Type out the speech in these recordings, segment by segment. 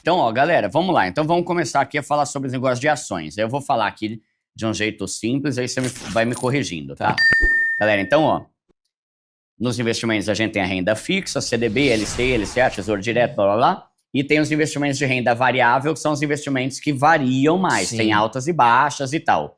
Então, ó, galera, vamos lá. Então, vamos começar aqui a falar sobre os negócios de ações. Eu vou falar aqui de um jeito simples, aí você vai me corrigindo, tá? Galera, então, ó, nos investimentos a gente tem a renda fixa, CDB, LCI, LCA, Tesouro Direto, blá, blá, blá. E tem os investimentos de renda variável, que são os investimentos que variam mais. Sim. Tem altas e baixas e tal.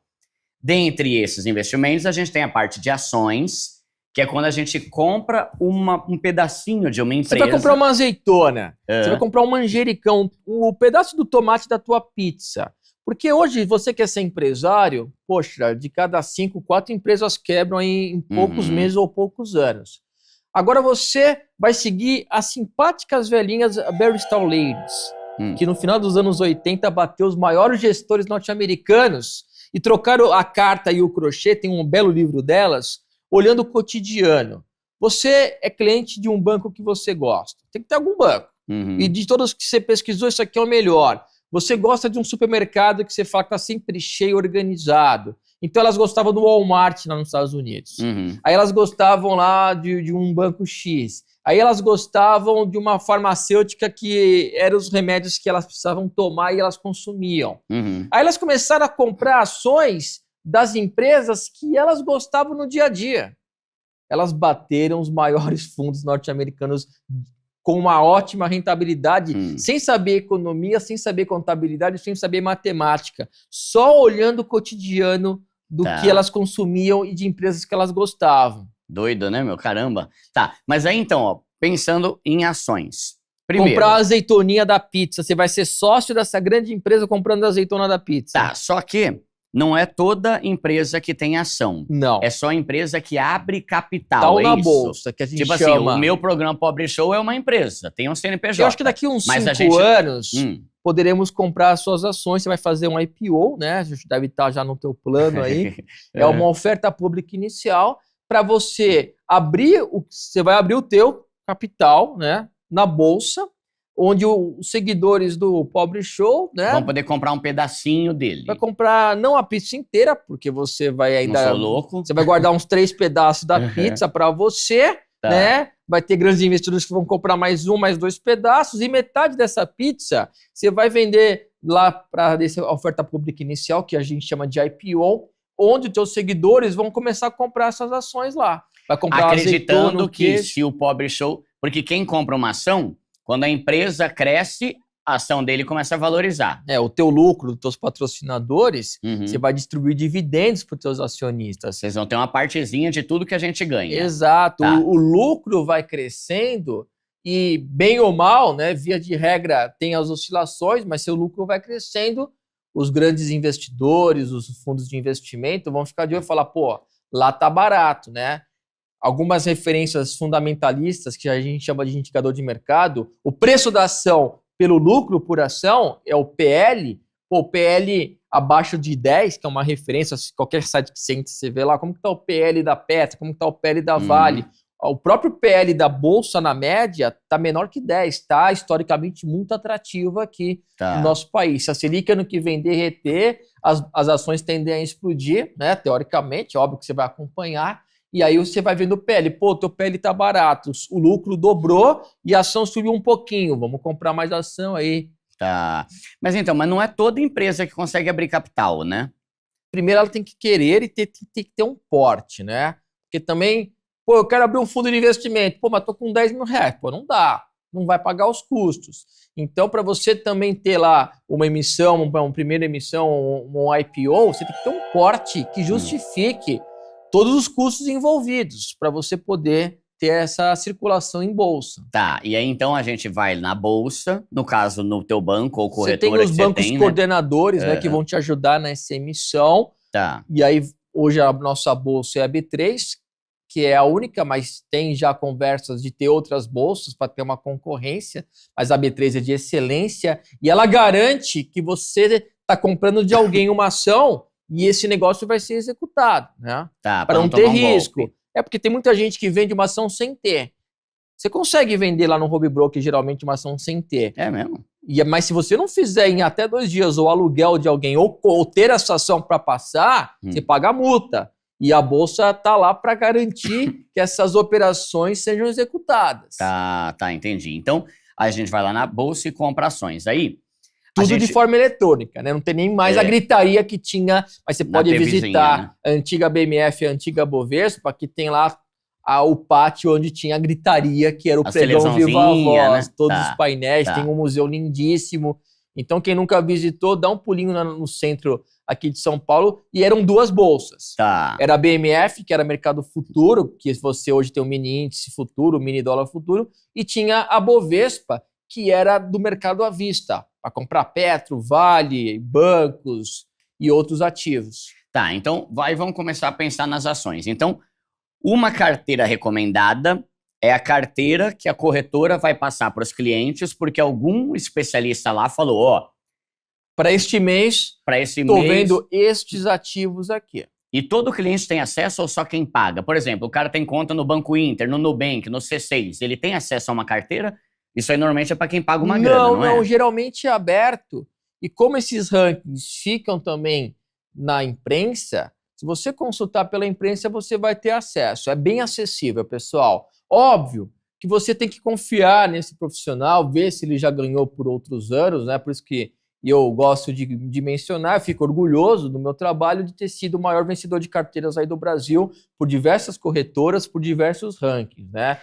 Dentre esses investimentos, a gente tem a parte de ações, que é quando a gente compra um pedacinho de uma empresa. Você vai comprar uma azeitona, você vai comprar um manjericão, o pedaço do tomate da tua pizza. Porque hoje, você quer ser empresário, poxa, de cada 5, 4 empresas quebram aí em poucos meses ou poucos anos. Agora você vai seguir as simpáticas velhinhas Barristal Ladies, que no final dos anos 80 bateu os maiores gestores norte-americanos e trocaram a carta e o crochê, tem um belo livro delas, olhando o cotidiano. Você é cliente de um banco que você gosta. Tem que ter algum banco. E de todos que você pesquisou, isso aqui é o melhor. Você gosta de um supermercado que você fala que está sempre cheio, organizado. Então elas gostavam do Walmart lá nos Estados Unidos. Aí elas gostavam lá de um banco X. Aí elas gostavam de uma farmacêutica que eram os remédios que elas precisavam tomar e elas consumiam. Aí elas começaram a comprar ações das empresas que elas gostavam no dia a dia. Elas bateram os maiores fundos norte-americanos com uma ótima rentabilidade, sem saber economia, sem saber contabilidade, sem saber matemática, só olhando o cotidiano do que elas consumiam e de empresas que elas gostavam. Doido, né, meu? Caramba. Tá, mas aí então, ó, pensando em ações. Primeiro, comprar a azeitoninha da pizza, você vai ser sócio dessa grande empresa comprando a azeitona da pizza. Tá, só que não é toda empresa que tem ação. Não. É só a empresa que abre capital, Tal é na isso? bolsa, que a gente tipo chama. assim, o meu programa Pobre Show é uma empresa, tem um CNPJ. Eu acho que daqui uns 5 anos poderemos comprar as suas ações, você vai fazer um IPO, né? Deve estar já no teu plano aí. É uma oferta pública inicial para você abrir, você vai abrir o teu capital, né? Na bolsa, onde os seguidores do Pobre Show, né, vão poder comprar um pedacinho dele. Vai comprar não a pizza inteira, porque você vai ainda... Não sou louco. Você vai guardar uns 3 pedaços da pizza para você, né? Vai ter grandes investidores que vão comprar mais 1, mais 2 pedaços, e metade dessa pizza você vai vender lá para a oferta pública inicial, que a gente chama de IPO, onde os teus seguidores vão começar a comprar essas ações lá. Vai comprar acreditando azeitona, que se o Pobre Show... Porque quem compra uma ação... Quando a empresa cresce, a ação dele começa a valorizar. O teu lucro, dos teus patrocinadores, você vai distribuir dividendos para os teus acionistas. Vocês vão ter uma partezinha de tudo que a gente ganha. Exato. O lucro vai crescendo e, bem ou mal, né, via de regra, tem as oscilações, mas seu lucro vai crescendo. Os grandes investidores, os fundos de investimento vão ficar de olho e falar, pô, lá tá barato, né? Algumas referências fundamentalistas, que a gente chama de indicador de mercado, o preço da ação pelo lucro por ação é o PL. Pô, o PL abaixo de 10, que é uma referência, qualquer site que você vê lá, como que está o PL da Petro, como que está o PL da Vale. O próprio PL da Bolsa, na média, está menor que 10, está historicamente muito atrativo aqui no nosso país. Se a Selic ano que vem derreter, as ações tendem a explodir, né? Teoricamente, óbvio que você vai acompanhar. E aí você vai vendo o PL, pô, teu PL tá barato, o lucro dobrou e a ação subiu um pouquinho, vamos comprar mais ação aí. Tá. Mas então, não é toda empresa que consegue abrir capital, né? Primeiro ela tem que querer e tem que ter um porte, né? Porque também, pô, eu quero abrir um fundo de investimento, pô, mas tô com 10 mil reais, pô, não dá, não vai pagar os custos. Então, para você também ter lá uma emissão, uma primeira emissão, um IPO, você tem que ter um porte que justifique todos os custos envolvidos para você poder ter essa circulação em bolsa. Tá, e aí então a gente vai na bolsa, no caso no teu banco ou corretora que você tem, Você tem os bancos coordenadores, né, que vão te ajudar nessa emissão. Tá. E aí hoje a nossa bolsa é a B3, que é a única, mas tem já conversas de ter outras bolsas para ter uma concorrência, mas a B3 é de excelência e ela garante que você está comprando de alguém uma ação e esse negócio vai ser executado, né? Tá, para não ter risco. Golpe. É porque tem muita gente que vende uma ação sem ter. Você consegue vender lá no home broker geralmente uma ação sem ter. É mesmo? Mas se você não fizer em até 2 dias o aluguel de alguém ou ter essa ação para passar, você paga a multa. E a bolsa está lá para garantir que essas operações sejam executadas. Tá, entendi. Então, Aí a gente vai lá na bolsa e compra ações. Aí, tudo de forma eletrônica, né? Não tem nem mais a gritaria que tinha, mas você pode visitar, né, a antiga BMF, a antiga Bovespa, que tem lá o pátio onde tinha a gritaria, que era o pregão Viva a Voz, né? Todos os painéis, tem um museu lindíssimo. Então, quem nunca visitou, dá um pulinho no centro aqui de São Paulo, e eram duas bolsas. Era a BMF, que era mercado futuro, que você hoje tem o mini índice futuro, o mini dólar futuro, e tinha a Bovespa, que era do mercado à vista, para comprar Petro, Vale, bancos e outros ativos. Tá, então vamos começar a pensar nas ações. Então, uma carteira recomendada é a carteira que a corretora vai passar para os clientes, porque algum especialista lá falou, ó, para este mês, estou vendo estes ativos aqui. E todo cliente tem acesso ou só quem paga? Por exemplo, o cara tem conta no Banco Inter, no Nubank, no C6, ele tem acesso a uma carteira? Isso aí normalmente é para quem paga uma grana, não é? Não, geralmente é aberto. E como esses rankings ficam também na imprensa, se você consultar pela imprensa, você vai ter acesso. É bem acessível, pessoal. Óbvio que você tem que confiar nesse profissional, ver se ele já ganhou por outros anos, né? Por isso que eu gosto de mencionar, fico orgulhoso do meu trabalho de ter sido o maior vencedor de carteiras aí do Brasil por diversas corretoras, por diversos rankings, né?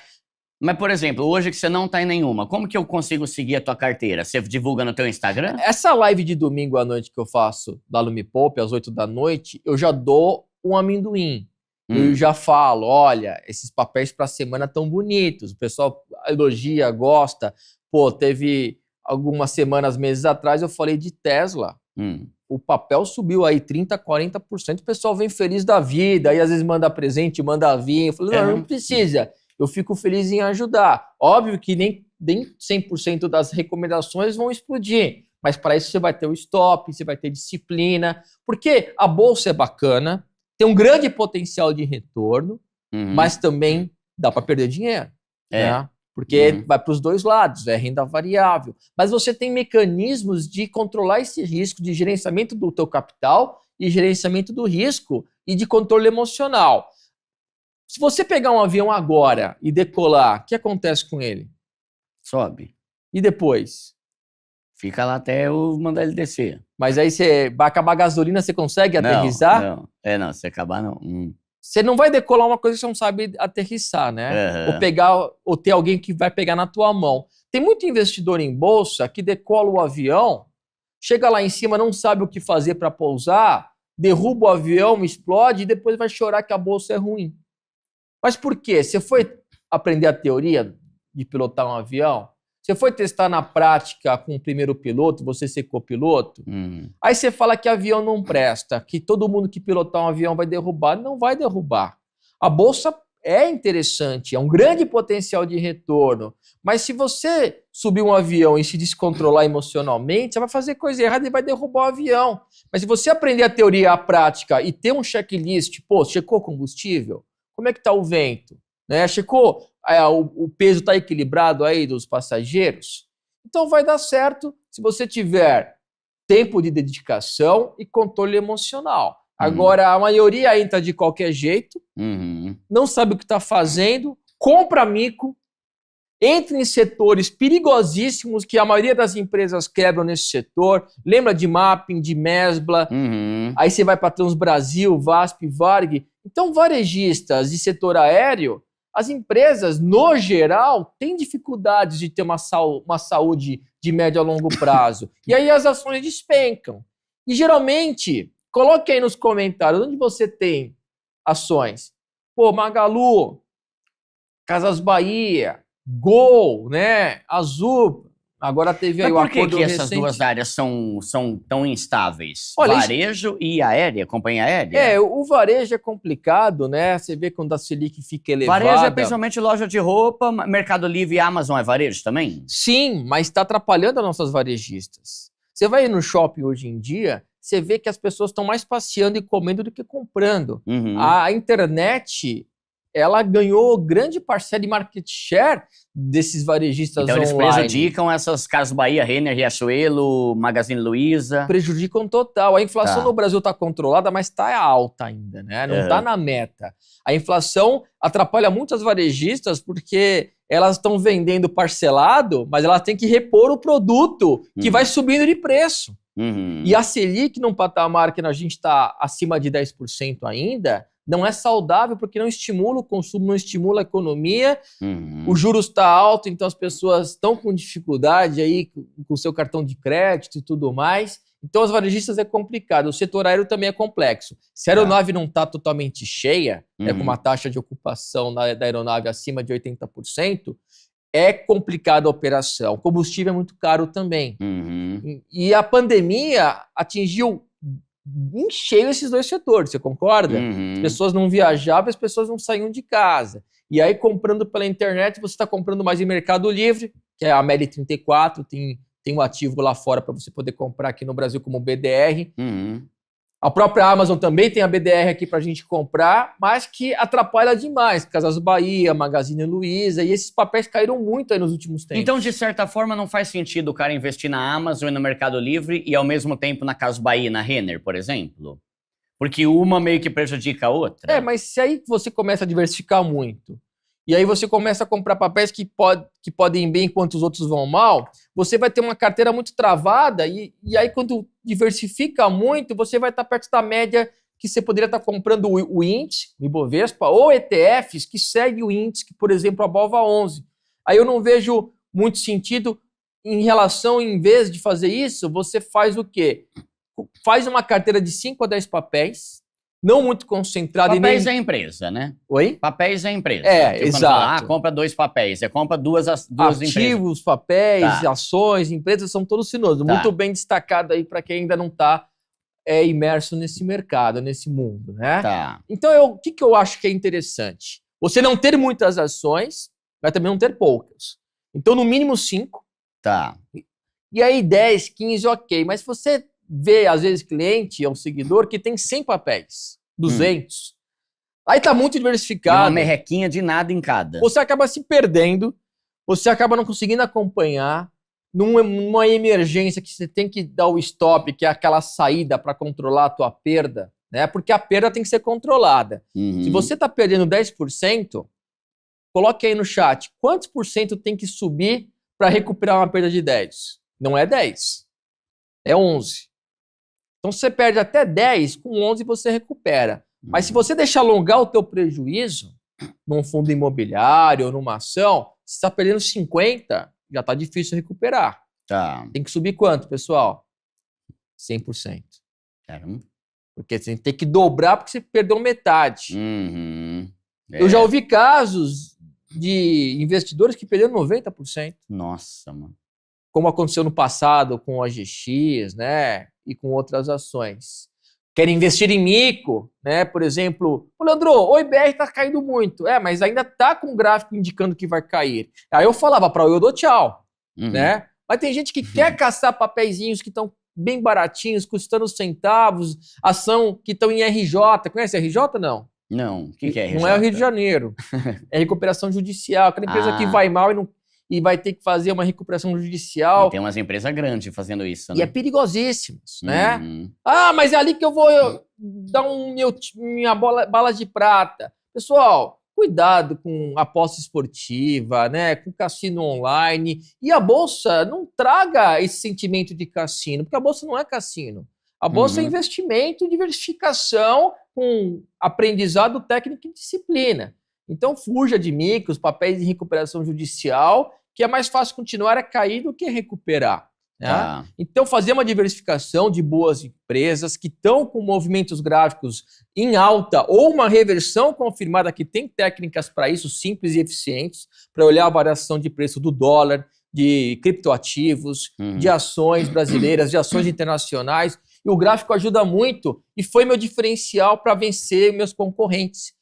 Mas, por exemplo, hoje que você não está em nenhuma, como que eu consigo seguir a tua carteira? Você divulga no teu Instagram? Essa live de domingo à noite que eu faço da Lume Poupe, às 8 da noite, eu já dou um amendoim. Eu já falo, olha, esses papéis para a semana tão bonitos. O pessoal elogia, gosta. Pô, teve algumas semanas, meses atrás, eu falei de Tesla. O papel subiu aí 30%, 40%. O pessoal vem feliz da vida. Aí às vezes manda presente, manda vinho. Eu falei, não precisa. Eu fico feliz em ajudar. Óbvio que nem 100% das recomendações vão explodir, mas para isso você vai ter o stop, você vai ter disciplina, porque a bolsa é bacana, tem um grande potencial de retorno, mas também dá para perder dinheiro, né? Porque vai para os dois lados, é renda variável. Mas você tem mecanismos de controlar esse risco, de gerenciamento do teu capital e gerenciamento do risco e de controle emocional. Se você pegar um avião agora e decolar, o que acontece com ele? Sobe. E depois? Fica lá até eu mandar ele descer. Mas aí você vai acabar a gasolina, você consegue aterrissar? Não, se acabar não. Você não vai decolar uma coisa que você não sabe aterrissar, né? Ou ter alguém que vai pegar na tua mão. Tem muito investidor em bolsa que decola o avião, chega lá em cima, não sabe o que fazer para pousar, derruba o avião, explode e depois vai chorar que a bolsa é ruim. Mas por quê? Você foi aprender a teoria de pilotar um avião? Você foi testar na prática com o primeiro piloto, você ser copiloto? Aí você fala que avião não presta, que todo mundo que pilotar um avião vai derrubar. Não vai derrubar. A bolsa é interessante, é um grande potencial de retorno. Mas se você subir um avião e se descontrolar emocionalmente, você vai fazer coisa errada e vai derrubar o avião. Mas se você aprender a teoria, a prática e ter um checklist, checou combustível? Como é que está o vento? Né? Checou? O peso está equilibrado aí dos passageiros? Então vai dar certo se você tiver tempo de dedicação e controle emocional. Agora, a maioria entra de qualquer jeito, não sabe o que está fazendo, compra mico, entra em setores perigosíssimos que a maioria das empresas quebram nesse setor. Lembra de Mapping, de Mesbla, aí você vai para Transbrasil, VASP, Varg. Então, varejistas e setor aéreo, as empresas, no geral, têm dificuldades de ter uma saúde de médio a longo prazo. E aí as ações despencam. E geralmente, coloque aí nos comentários onde você tem ações. Magalu, Casas Bahia, Gol, né? Azul. Agora teve aí o acordo recente. Por que essas duas áreas são tão instáveis? Olha, varejo e aérea, companhia aérea? O varejo é complicado, né? Você vê quando a Selic fica elevada. Varejo é principalmente loja de roupa, Mercado Livre e Amazon é varejo também? Sim, mas está atrapalhando as nossas varejistas. Você vai no shopping hoje em dia, você vê que as pessoas estão mais passeando e comendo do que comprando. A internet ela ganhou grande parcela de market share desses varejistas então online. eles prejudicam essas Casas Bahia, Renner, Riachuelo, Magazine Luiza. Prejudicam total. A inflação no Brasil está controlada, mas está alta ainda, né? Não está na meta. A inflação atrapalha muitas varejistas porque elas estão vendendo parcelado, mas elas têm que repor o produto que vai subindo de preço. E a Selic, num patamar que a gente está acima de 10% ainda, não é saudável porque não estimula o consumo, não estimula a economia. O juros está alto, então as pessoas estão com dificuldade aí com o seu cartão de crédito e tudo mais. Então as varejistas é complicado. O setor aéreo também é complexo. Se a aeronave não está totalmente cheia, com uma taxa de ocupação da aeronave acima de 80%, é complicada a operação. O combustível é muito caro também. E a pandemia atingiu em cheio esses dois setores, você concorda? As pessoas não viajavam, as pessoas não saíam de casa. E aí, comprando pela internet, você está comprando mais em Mercado Livre, que é a Meli 34, tem um ativo lá fora para você poder comprar aqui no Brasil como BDR. A própria Amazon também tem a BDR aqui para a gente comprar, mas que atrapalha demais. Casas Bahia, Magazine Luiza, e esses papéis caíram muito aí nos últimos tempos. Então, de certa forma, não faz sentido o cara investir na Amazon e no Mercado Livre e, ao mesmo tempo, na Casas Bahia e na Renner, por exemplo? Porque uma meio que prejudica a outra. Mas se aí você começa a diversificar muito, e aí você começa a comprar papéis que podem ir bem enquanto os outros vão mal, você vai ter uma carteira muito travada e aí quando diversifica muito, você vai estar perto da média que você poderia estar comprando o índice, o Ibovespa, ou ETFs que seguem o índice, que, por exemplo, a BOVA11. Aí eu não vejo muito sentido em relação, em vez de fazer isso, você faz o quê? Faz uma carteira de 5 a 10 papéis, não muito concentrado. Papéis é empresa, né? Oi? Papéis é empresa. Exato. Fala, compra 2 papéis. Você compra duas empresas. Ativos, papéis, ações, empresas são todos sinônimos. Muito bem destacado aí para quem ainda não está imerso nesse mercado, nesse mundo, né? Então, o que eu acho que é interessante? Você não ter muitas ações, mas também não ter poucas. Então, no mínimo 5. E aí 10, 15, ok. Mas se você vê, às vezes, cliente ou seguidor que tem 100 papéis, 200. Aí tá muito diversificado. E uma merrequinha de nada em cada. Você acaba se perdendo, você acaba não conseguindo acompanhar. Numa emergência que você tem que dar o stop, que é aquela saída para controlar a tua perda, né? Porque a perda tem que ser controlada. Se você tá perdendo 10%, coloque aí no chat, quantos por cento tem que subir para recuperar uma perda de 10? Não é 10, é 11. Então, se você perde até 10, com 11 você recupera. Mas se você deixar alongar o teu prejuízo num fundo imobiliário ou numa ação, você está perdendo 50, já está difícil recuperar. Tem que subir quanto, pessoal? 100%. Caramba. Porque você tem que dobrar porque você perdeu metade. Eu já ouvi casos de investidores que perderam 90%. Nossa, mano. Como aconteceu no passado com a GX, né? E com outras ações. Querem investir em mico, né? Por exemplo, Leandro, o IBR está caindo muito. Mas ainda está com um gráfico indicando que vai cair. Aí eu falava para eu dou tchau, né? Mas tem gente que quer caçar papeizinhos que estão bem baratinhos, custando centavos, ação que estão em RJ. Conhece RJ, não? Não. O que é RJ? Não é o Rio de Janeiro. É recuperação judicial. Aquela empresa que vai mal e vai ter que fazer uma recuperação judicial. E tem umas empresas grandes fazendo isso, né? E é perigosíssimas, né? Mas é ali que eu vou dar minha bala de prata. Pessoal, cuidado com aposta esportiva, né? Com cassino online. E a Bolsa não traga esse sentimento de cassino, porque a Bolsa não é cassino. A Bolsa é investimento, diversificação com aprendizado técnico e disciplina. Então, fuja de micos, papéis de recuperação judicial, que é mais fácil continuar a cair do que recuperar. Né? Então, fazer uma diversificação de boas empresas que estão com movimentos gráficos em alta ou uma reversão confirmada, que tem técnicas para isso, simples e eficientes, para olhar a variação de preço do dólar, de criptoativos, de ações brasileiras, de ações internacionais. E o gráfico ajuda muito e foi meu diferencial para vencer meus concorrentes.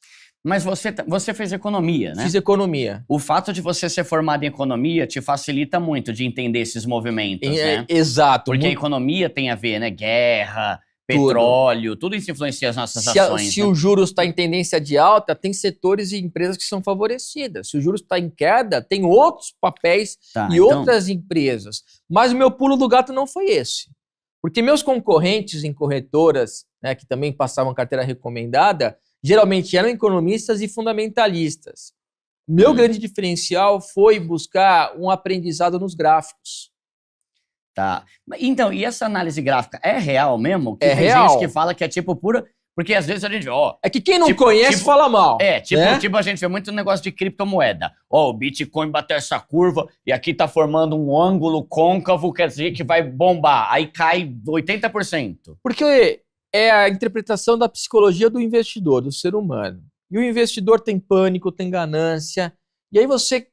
Mas você fez economia, né? Fiz economia. O fato de você ser formado em economia te facilita muito de entender esses movimentos, né? Exato. Porque a economia tem a ver, né? Guerra, petróleo, tudo isso influencia as nossas ações. Se o juros está em tendência de alta, tem setores e empresas que são favorecidas. Se o juros está em queda, tem outros papéis e outras empresas. Mas o meu pulo do gato não foi esse. Porque meus concorrentes em corretoras, né, que também passavam carteira recomendada, geralmente eram economistas e fundamentalistas. Meu grande diferencial foi buscar um aprendizado nos gráficos. Tá. Então, e essa análise gráfica é real mesmo? É tem real. gente que fala que é tipo pura... Porque às vezes a gente vê, É que quem não conhece fala mal. Tipo, a gente vê muito negócio de criptomoeda. O Bitcoin bateu essa curva e aqui tá formando um ângulo côncavo, quer dizer que vai bombar. Aí cai 80%. Porque é a interpretação da psicologia do investidor, do ser humano. E o investidor tem pânico, tem ganância. E aí você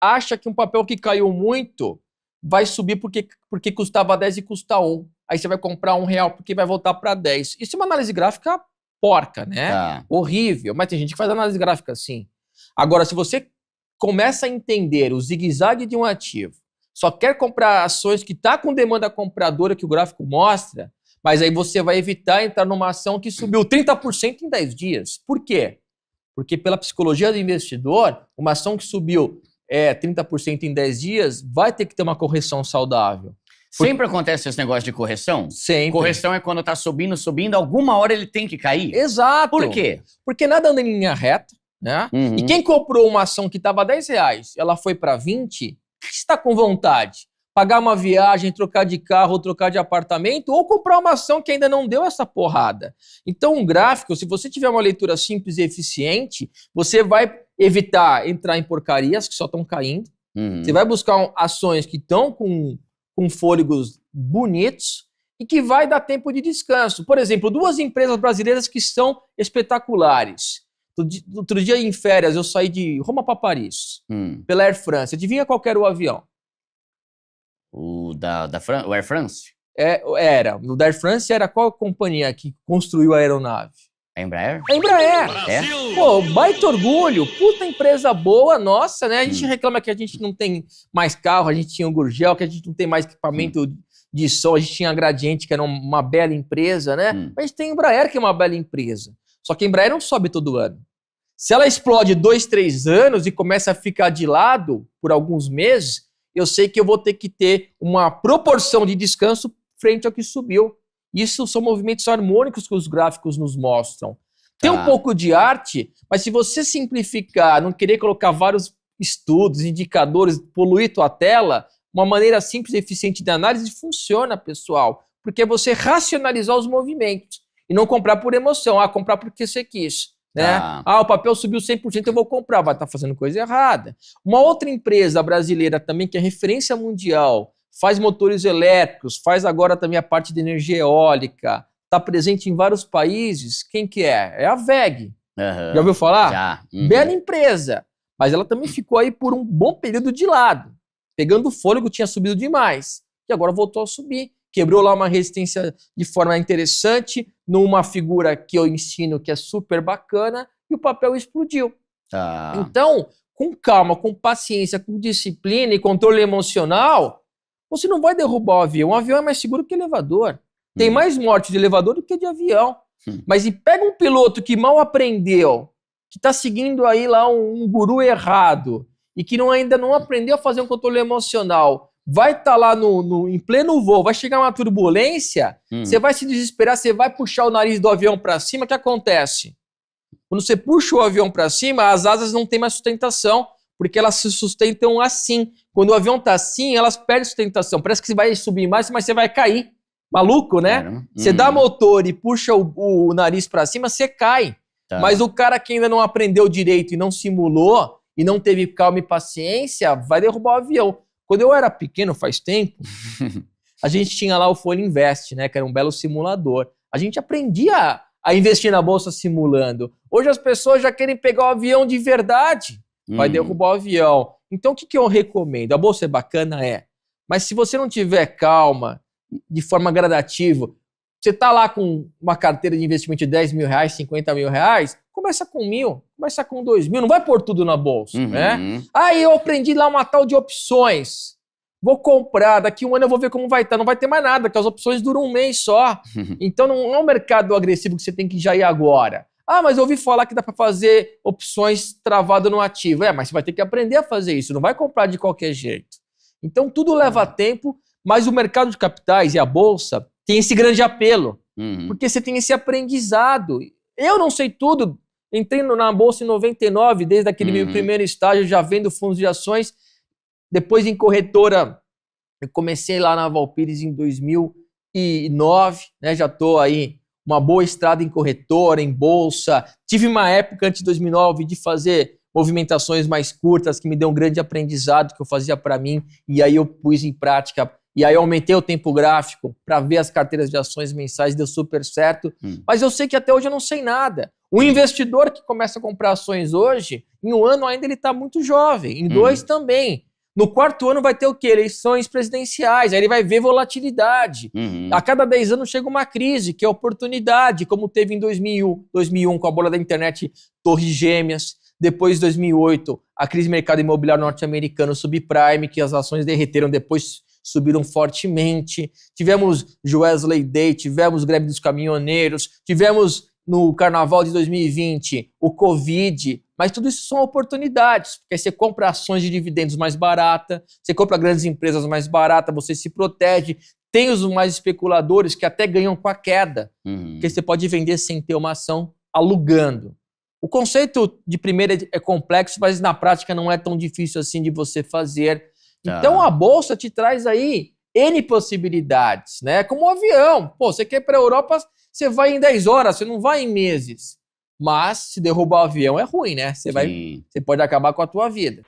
acha que um papel que caiu muito vai subir porque custava 10 e custa 1. Aí você vai comprar R$1 porque vai voltar para 10. Isso é uma análise gráfica porca, né? Horrível. Mas tem gente que faz análise gráfica assim. Agora, se você começa a entender o zigue-zague de um ativo, só quer comprar ações que está com demanda compradora que o gráfico mostra, mas aí você vai evitar entrar numa ação que subiu 30% em 10 dias. Por quê? Porque pela psicologia do investidor, uma ação que subiu 30% em 10 dias vai ter que ter uma correção saudável. Sempre acontece esse negócio de correção? Sempre. Correção é quando tá subindo, alguma hora ele tem que cair? Exato. Por quê? Porque nada anda em linha reta, né? E quem comprou uma ação que estava R$10, ela foi para 20, está com vontade? Pagar uma viagem, trocar de carro, trocar de apartamento, ou comprar uma ação que ainda não deu essa porrada. Então, um gráfico, se você tiver uma leitura simples e eficiente, você vai evitar entrar em porcarias que só estão caindo. Você vai buscar ações que estão com fôlegos bonitos e que vai dar tempo de descanso. Por exemplo, 2 empresas brasileiras que são espetaculares. Outro dia em férias eu saí de Roma para Paris, pela Air France. Adivinha qual era o avião? O Air France? Era. O da Air France era qual companhia que construiu a aeronave? A Embraer? A Embraer. Pô, baita orgulho. Puta empresa boa, nossa, né? A gente reclama que a gente não tem mais carro, a gente tinha o Gurgel, que a gente não tem mais equipamento de som, a gente tinha a Gradiente, que era uma bela empresa, né? Mas a gente tem a Embraer, que é uma bela empresa. Só que a Embraer não sobe todo ano. Se ela explode 2, 3 anos e começa a ficar de lado por alguns meses, eu sei que eu vou ter que ter uma proporção de descanso frente ao que subiu. Isso são movimentos harmônicos que os gráficos nos mostram. Tem um pouco de arte, mas se você simplificar, não querer colocar vários estudos, indicadores, poluir tua tela, uma maneira simples e eficiente de análise funciona, pessoal. Porque é você racionalizar os movimentos e não comprar por emoção. Comprar porque você quis. Né? O papel subiu 100%, eu vou comprar. Vai estar fazendo coisa errada. Uma outra empresa brasileira também, que é referência mundial, faz motores elétricos, faz agora também a parte de energia eólica, está presente em vários países. Quem que é? É a WEG. Já ouviu falar? Já. Bela empresa. Mas ela também ficou aí por um bom período de lado. Pegando fôlego, tinha subido demais. E agora voltou a subir. Quebrou lá uma resistência de forma interessante, numa figura que eu ensino que é super bacana, e o papel explodiu. Então, com calma, com paciência, com disciplina e controle emocional, você não vai derrubar o avião. Um avião é mais seguro que elevador. Tem mais morte de elevador do que de avião. Mas e pega um piloto que mal aprendeu, que está seguindo aí lá um guru errado e que ainda não aprendeu a fazer um controle emocional, vai estar lá em pleno voo, vai chegar uma turbulência, você vai se desesperar, você vai puxar o nariz do avião para cima, o que acontece? Quando você puxa o avião para cima, as asas não têm mais sustentação, porque elas se sustentam assim. Quando o avião está assim, elas perdem sustentação. Parece que você vai subir mais, mas você vai cair. Maluco, né? Você dá motor e puxa o nariz para cima, você cai. Mas o cara que ainda não aprendeu direito e não simulou, e não teve calma e paciência, vai derrubar o avião. Quando eu era pequeno, faz tempo, a gente tinha lá o Folha Invest, né? Que era um belo simulador. A gente aprendia a investir na bolsa simulando. Hoje as pessoas já querem pegar o avião de verdade. Vai derrubar o avião. Então o que eu recomendo? A bolsa é bacana? Mas se você não tiver calma, de forma gradativa, você tá lá com uma carteira de investimento de R$10 mil, R$50 mil, começa com 1.000, começa com 2.000, não vai pôr tudo na bolsa, né? Aí eu aprendi lá uma tal de opções. vou comprar, daqui um ano eu vou ver como vai estar. Não vai ter mais nada, porque as opções duram um mês só. Então não é um mercado agressivo que você tem que já ir agora. Ah, mas eu ouvi falar que dá para fazer opções travado no ativo. Mas você vai ter que aprender a fazer isso, não vai comprar de qualquer jeito. Então tudo leva tempo, mas o mercado de capitais e a bolsa tem esse grande apelo, porque você tem esse aprendizado. Eu não sei tudo, entrei na bolsa em 99, desde aquele meu primeiro estágio, já vendo fundos de ações. Depois em corretora, eu comecei lá na Valpires em 2009, né? Já estou aí uma boa estrada em corretora, em bolsa. Tive uma época antes de 2009 de fazer movimentações mais curtas que me deu um grande aprendizado que eu fazia para mim e aí eu pus em prática. E aí eu aumentei o tempo gráfico para ver as carteiras de ações mensais, deu super certo. Mas eu sei que até hoje eu não sei nada. O investidor que começa a comprar ações hoje, em um ano ainda ele está muito jovem, em 2 também. No 4º ano vai ter o quê? Eleições presidenciais, aí ele vai ver volatilidade. A cada 10 anos chega uma crise, que é oportunidade, como teve em 2001 com a bola da internet Torres Gêmeas. Depois, 2008, a crise do mercado imobiliário norte-americano, subprime, que as ações derreteram, depois subiram fortemente. Tivemos Wesley Day, tivemos greve dos caminhoneiros, tivemos no carnaval de 2020 o Covid, mas tudo isso são oportunidades, porque aí você compra ações de dividendos mais barata, você compra grandes empresas mais barata, você se protege. Tem os mais especuladores que até ganham com a queda, porque você pode vender sem ter uma ação alugando. O conceito de primeira é complexo, mas na prática não é tão difícil assim de você fazer. Então a bolsa te traz aí N possibilidades, né? Como um avião. Pô, você quer ir para a Europa, você vai em 10 horas, você não vai em meses. Mas se derrubar o avião é ruim, né? Você pode acabar com a tua vida.